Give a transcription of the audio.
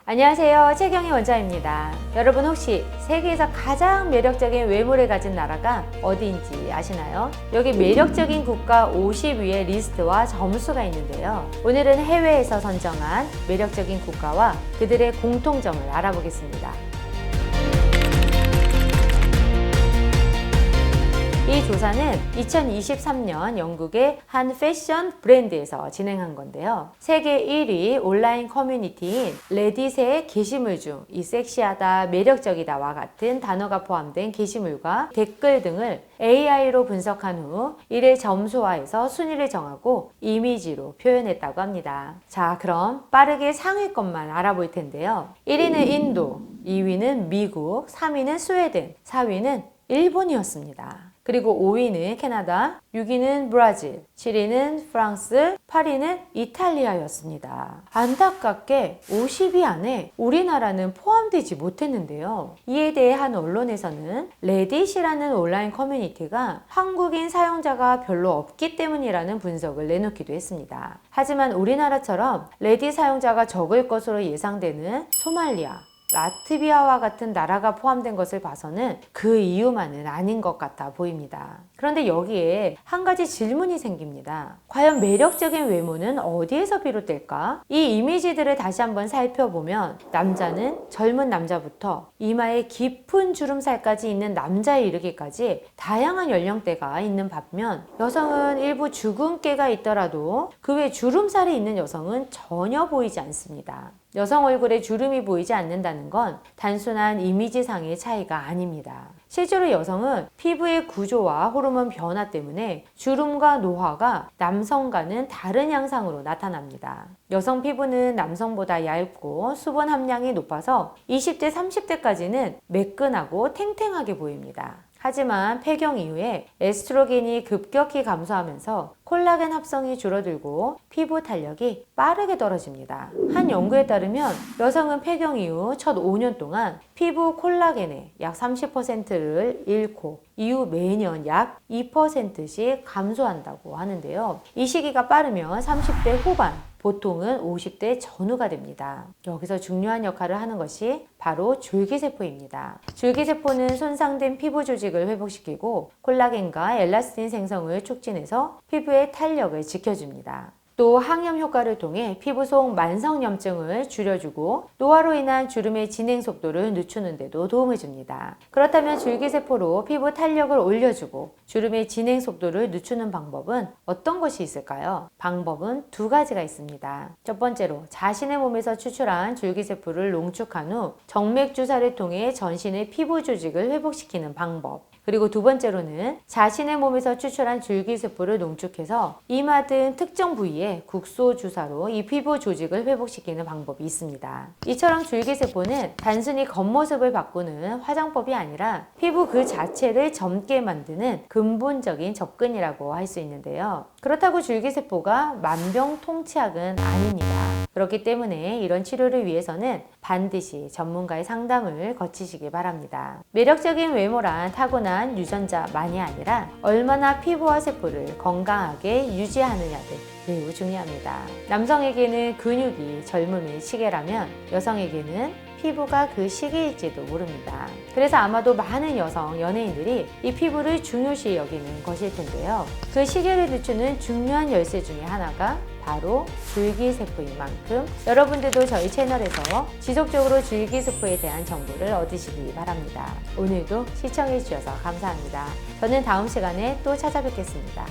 안녕하세요. 최경희 원장입니다. 여러분 혹시 세계에서 가장 매력적인 외모를 가진 나라가 어디인지 아시나요? 여기 매력적인 국가 50위의 리스트와 점수가 있는데요. 오늘은 해외에서 선정한 매력적인 국가와 그들의 공통점을 알아보겠습니다. 이 조사는 2023년 영국의 한 패션 브랜드에서 진행한 건데요. 세계 1위 온라인 커뮤니티인 레딧의 게시물 중 이 섹시하다, 매력적이다와 같은 단어가 포함된 게시물과 댓글 등을 AI로 분석한 후 이를 점수화해서 순위를 정하고 이미지로 표현했다고 합니다. 자, 그럼 빠르게 상위권만 알아볼 텐데요. 1위는 인도, 2위는 미국, 3위는 스웨덴, 4위는 일본이었습니다. 그리고 5위는 캐나다, 6위는 브라질, 7위는 프랑스, 8위는 이탈리아였습니다. 안타깝게 50위 안에 우리나라는 포함되지 못했는데요. 이에 대해 한 언론에서는 레딧이라는 온라인 커뮤니티가 한국인 사용자가 별로 없기 때문이라는 분석을 내놓기도 했습니다. 하지만 우리나라처럼 레딧 사용자가 적을 것으로 예상되는 소말리아, 라트비아와 같은 나라가 포함된 것을 봐서는 그 이유만은 아닌 것 같아 보입니다. 그런데 여기에 한 가지 질문이 생깁니다. 과연 매력적인 외모는 어디에서 비롯될까? 이 이미지들을 다시 한번 살펴보면 남자는 젊은 남자부터 이마에 깊은 주름살까지 있는 남자에 이르기까지 다양한 연령대가 있는 반면 여성은 일부 주근깨가 있더라도 그 외 주름살이 있는 여성은 전혀 보이지 않습니다. 여성 얼굴에 주름이 보이지 않는다는 건 단순한 이미지상의 차이가 아닙니다. 실제로 여성은 피부의 구조와 호르몬 변화 때문에 주름과 노화가 남성과는 다른 양상으로 나타납니다. 여성 피부는 남성보다 얇고 수분 함량이 높아서 20대, 30대까지는 매끈하고 탱탱하게 보입니다. 하지만 폐경 이후에 에스트로겐이 급격히 감소하면서 콜라겐 합성이 줄어들고 피부 탄력이 빠르게 떨어집니다. 한 연구에 따르면 여성은 폐경 이후 첫 5년 동안 피부 콜라겐의 약 30%를 잃고 이후 매년 약 2%씩 감소한다고 하는데요. 이 시기가 빠르면 30대 후반, 보통은 50대 전후가 됩니다. 여기서 중요한 역할을 하는 것이 바로 줄기세포입니다. 줄기세포는 손상된 피부 조직을 회복시키고 콜라겐과 엘라스틴 생성을 촉진해서 피부의 탄력을 지켜줍니다. 또 항염 효과를 통해 피부 속 만성염증을 줄여주고 노화로 인한 주름의 진행 속도를 늦추는 데도 도움을 줍니다. 그렇다면 줄기세포로 피부 탄력을 올려주고 주름의 진행 속도를 늦추는 방법은 어떤 것이 있을까요? 방법은 두 가지가 있습니다. 첫 번째로 자신의 몸에서 추출한 줄기세포를 농축한 후 정맥주사를 통해 전신의 피부 조직을 회복시키는 방법. 그리고 두 번째로는 자신의 몸에서 추출한 줄기세포를 농축해서 이마 등 특정 부위에 국소 주사로 이 피부 조직을 회복시키는 방법이 있습니다. 이처럼 줄기세포는 단순히 겉모습을 바꾸는 화장법이 아니라 피부 그 자체를 젊게 만드는 근본적인 접근이라고 할 수 있는데요. 그렇다고 줄기세포가 만병통치약은 아닙니다. 그렇기 때문에 이런 치료를 위해서는 반드시 전문가의 상담을 거치시기 바랍니다. 매력적인 외모란 타고난 유전자만이 아니라 얼마나 피부와 세포를 건강하게 유지하느냐도 매우 중요합니다. 남성에게는 근육이 젊음의 시계라면 여성에게는 피부가 그 시기일지도 모릅니다. 그래서 아마도 많은 여성 연예인들이 이 피부를 중요시 여기는 것일 텐데요. 그 시계를 늦추는 중요한 열쇠 중에 하나가 바로 줄기세포인 만큼 여러분들도 저희 채널에서 지속적으로 줄기세포에 대한 정보를 얻으시기 바랍니다. 오늘도 시청해 주셔서 감사합니다. 저는 다음 시간에 또 찾아뵙겠습니다.